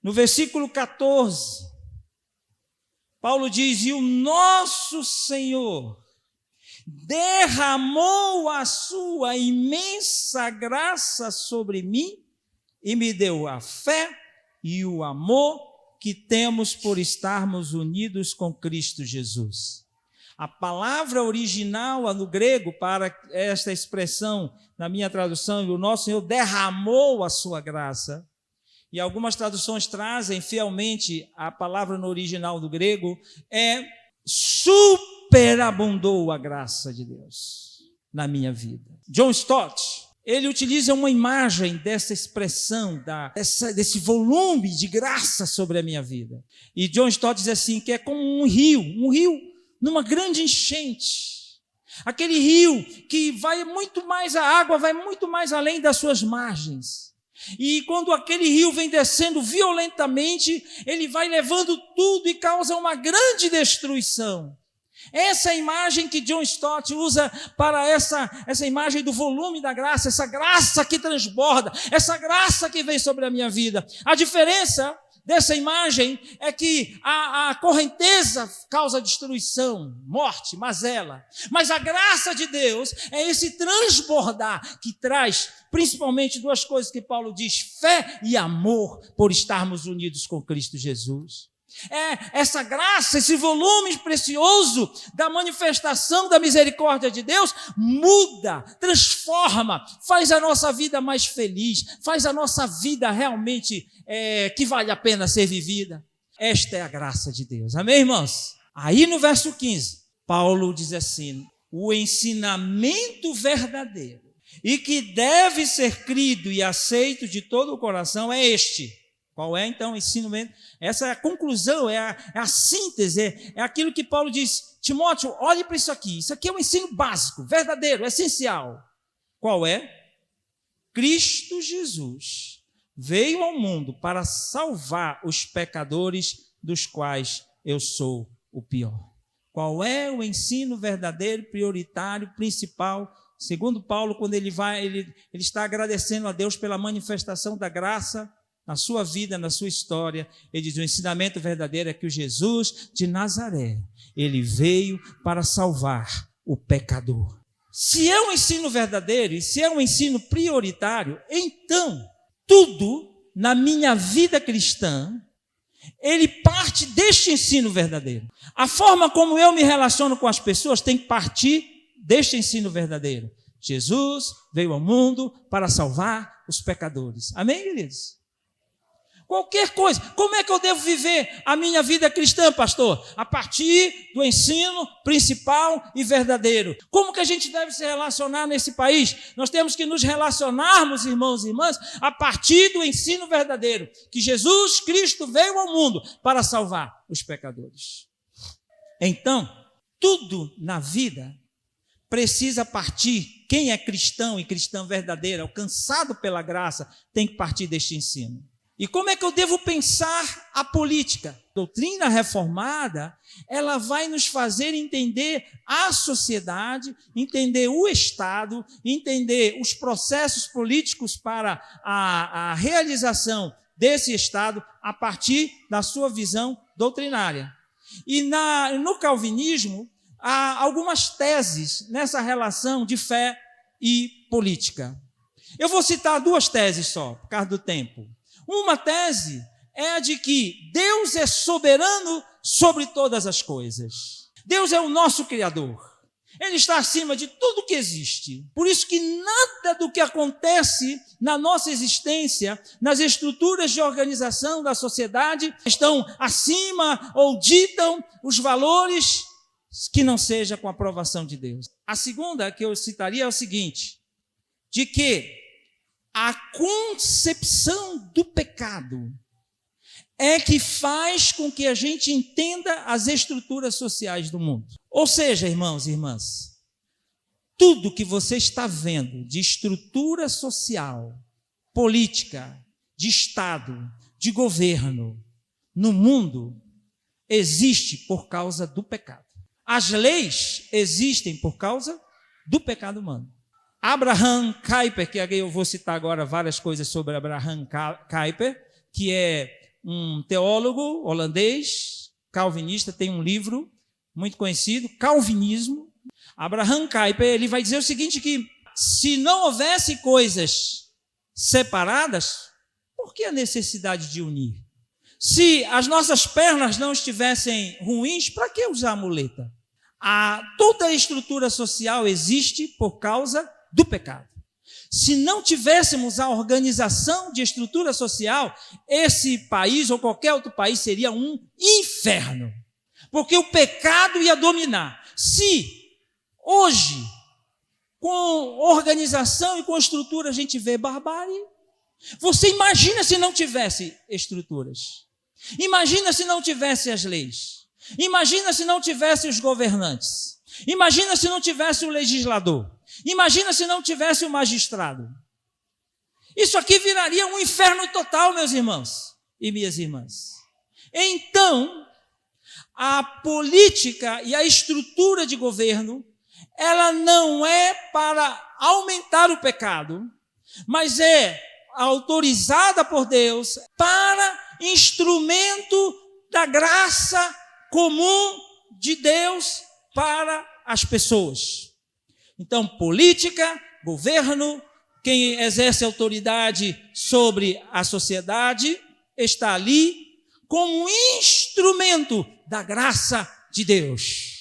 No versículo 14, Paulo diz: e o nosso Senhor derramou a sua imensa graça sobre mim e me deu a fé e o amor que temos por estarmos unidos com Cristo Jesus. A palavra original no grego para esta expressão, na minha tradução, o nosso Senhor derramou a sua graça. E algumas traduções trazem fielmente a palavra no original do grego, superabundou a graça de Deus na minha vida. John Stott, ele utiliza uma imagem dessa expressão, desse volume de graça sobre a minha vida. E John Stott diz assim, que é como um rio numa grande enchente. Aquele rio que vai muito mais, a água vai muito mais além das suas margens. E quando aquele rio vem descendo violentamente, ele vai levando tudo e causa uma grande destruição. Essa é a imagem que John Stott usa para essa imagem do volume da graça, essa graça que transborda, essa graça que vem sobre a minha vida. A diferença dessa imagem é que a correnteza causa destruição, morte, mazela. Mas a graça de Deus é esse transbordar que traz principalmente duas coisas que Paulo diz: fé e amor por estarmos unidos com Cristo Jesus. Essa graça, esse volume precioso da manifestação da misericórdia de Deus muda, transforma, faz a nossa vida mais feliz, faz a nossa vida realmente que vale a pena ser vivida. Esta é a graça de Deus. Amém, irmãos? Aí no verso 15, Paulo diz assim: o ensinamento verdadeiro e que deve ser crido e aceito de todo o coração é este. Qual é, então, o ensinamento? Essa é a conclusão, é a síntese, é aquilo que Paulo diz: Timóteo, olhe para isso aqui é um ensino básico, verdadeiro, essencial. Qual é? Cristo Jesus veio ao mundo para salvar os pecadores, dos quais eu sou o pior. Qual é o ensino verdadeiro, prioritário, principal? Segundo Paulo, quando ele está agradecendo a Deus pela manifestação da graça na sua vida, na sua história, ele diz: o ensinamento verdadeiro é que o Jesus de Nazaré, ele veio para salvar o pecador. Se é um ensino verdadeiro e se é um ensino prioritário, então tudo na minha vida cristã, ele parte deste ensino verdadeiro. A forma como eu me relaciono com as pessoas tem que partir deste ensino verdadeiro. Jesus veio ao mundo para salvar os pecadores. Amém, queridos? Qualquer coisa. Como é que eu devo viver a minha vida cristã, pastor? A partir do ensino principal e verdadeiro. Como que a gente deve se relacionar nesse país? Nós temos que nos relacionarmos, irmãos e irmãs, a partir do ensino verdadeiro, que Jesus Cristo veio ao mundo para salvar os pecadores. Então, tudo na vida precisa partir. Quem é cristão e cristã verdadeira, alcançado pela graça, tem que partir deste ensino. E como é que eu devo pensar a política? A doutrina reformada, ela vai nos fazer entender a sociedade, entender o Estado, entender os processos políticos para a realização desse Estado a partir da sua visão doutrinária. E no calvinismo, há algumas teses nessa relação de fé e política. Eu vou citar duas teses só, por causa do tempo. Uma tese é a de que Deus é soberano sobre todas as coisas. Deus é o nosso Criador. Ele está acima de tudo que existe. Por isso que nada do que acontece na nossa existência, nas estruturas de organização da sociedade, estão acima ou ditam os valores que não seja com a aprovação de Deus. A segunda que eu citaria é o seguinte, de que a concepção do pecado é que faz com que a gente entenda as estruturas sociais do mundo. Ou seja, irmãos e irmãs, tudo que você está vendo de estrutura social, política, de Estado, de governo, no mundo, existe por causa do pecado. As leis existem por causa do pecado humano. Abraham Kuyper, que eu vou citar agora várias coisas sobre Abraham Kuyper, que é um teólogo holandês, calvinista, tem um livro muito conhecido, Calvinismo. Abraham Kuyper, ele vai dizer o seguinte, que se não houvesse coisas separadas, por que a necessidade de unir? Se as nossas pernas não estivessem ruins, para que usar muleta? Toda a estrutura social existe por causa do pecado. Se não tivéssemos a organização de estrutura social, esse país ou qualquer outro país seria um inferno, porque o pecado ia dominar. Se hoje, com organização e com estrutura, a gente vê barbárie, você imagina se não tivesse estruturas, imagina se não tivesse as leis, imagina se não tivesse os governantes, imagina se não tivesse o legislador, imagina se não tivesse o magistrado. Isso aqui viraria um inferno total, meus irmãos e minhas irmãs. Então, a política e a estrutura de governo, ela não é para aumentar o pecado, mas é autorizada por Deus para instrumento da graça comum de Deus para as pessoas. Então, política, governo, quem exerce autoridade sobre a sociedade, está ali como instrumento da graça de Deus.